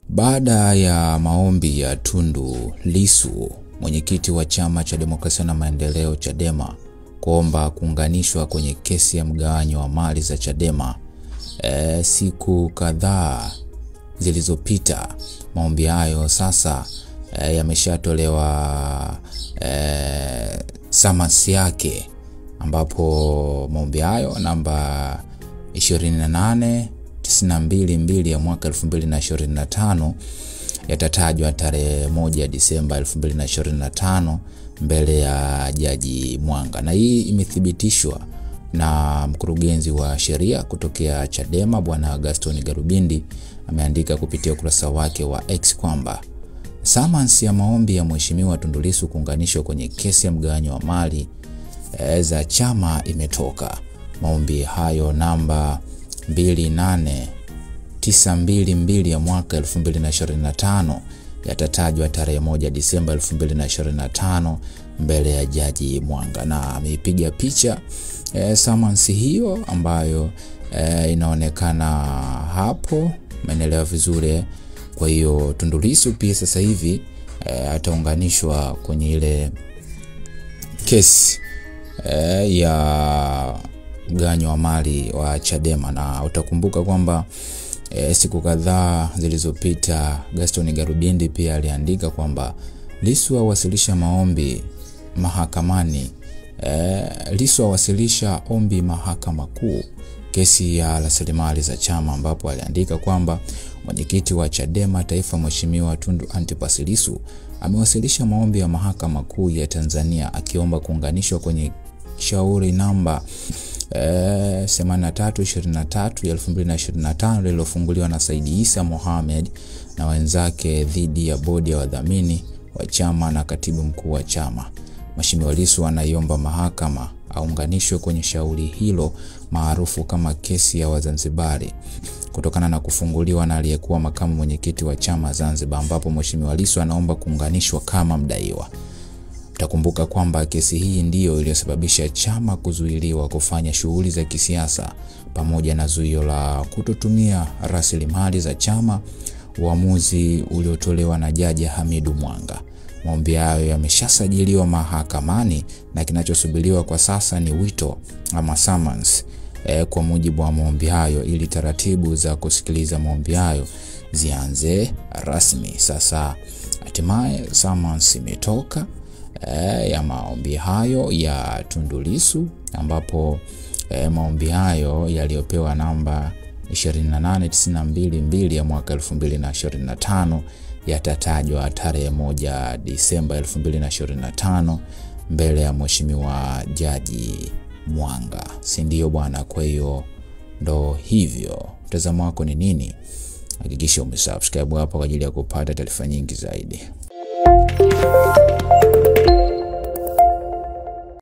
Baada ya maombi ya Tundu Lissu, mwenyekiti wa Chama cha Demokrasia na Maendeleo Chadema, kuomba kuunganishwa kwenye kesi ya mgawanyo wa mali za Chadema siku kadhaa zilizopita, maombi hayo sasa yameshatolewa summons yake, ambapo maombi hayo namba 28922 ya mwaka 2025 yatatajwa tarehe 1 Disemba 2025 mbele ya Jaji Mwanga. Na hii imethibitishwa na mkurugenzi wa sheria kutokea Chadema Bwana Gaston Garubindi. Ameandika kupitia ukurasa wake wa X kwamba summons ya maombi ya Mheshimiwa Tundu Lissu kuunganishwa kwenye kesi ya mgawanyo wa mali za chama imetoka. Maombi hayo namba 28922 ya mwaka 2025 yatatajwa tarehe 1 Disemba 2025 mbele ya Jaji Mwanga. Na ameipiga picha summons hiyo ambayo inaonekana hapo, maendeleo vizuri. Kwa hiyo Tundu Lissu pia sasa hivi ataunganishwa kwenye ile kesi ya mgawanyo wa mali wa Chadema. Na utakumbuka kwamba siku kadhaa zilizopita Gaston Garubindi pia aliandika kwamba Lissu awasilisha maombi mahakamani. Lissu awasilisha ombi Mahakama Kuu kesi ya rasilimali za chama, ambapo aliandika kwamba mwenyekiti wa Chadema Taifa Mheshimiwa Tundu Antipas Lissu amewasilisha maombi ya Mahakama Kuu ya Tanzania akiomba kuunganishwa kwenye shauri namba 8323 ya 2025 lililofunguliwa na Saidi Isa Mohamed na wenzake dhidi ya bodi ya wadhamini wa chama na katibu mkuu wa chama. Mheshimiwa Lissu anaiomba mahakama aunganishwe kwenye shauri hilo maarufu kama kesi ya Wazanzibari kutokana na kufunguliwa na aliyekuwa makamu mwenyekiti wa chama Zanzibar, ambapo Mheshimiwa Lissu anaomba kuunganishwa kama mdaiwa. Utakumbuka kwamba kesi hii ndiyo iliyosababisha chama kuzuiliwa kufanya shughuli za kisiasa pamoja na zuio la kutotumia rasilimali za chama, uamuzi uliotolewa na Jaji Hamidu Mwanga. Maombi hayo yameshasajiliwa mahakamani na kinachosubiriwa kwa sasa ni wito ama summons kwa mujibu wa maombi hayo, ili taratibu za kusikiliza maombi hayo zianze rasmi. Sasa hatimaye summons imetoka ya maombi hayo ya Tundu Lissu, ambapo maombi hayo yaliopewa namba 28922 ya mwaka 2025 yatatajwa tarehe 1 Disemba 2025 mbele ya Mheshimiwa Jaji Mwanga. Si ndio bwana? Kwa hiyo ndo hivyo. Mtazamo wako ni nini? Hakikisha umesubscribe hapa kwa ajili ya kupata taarifa nyingi zaidi.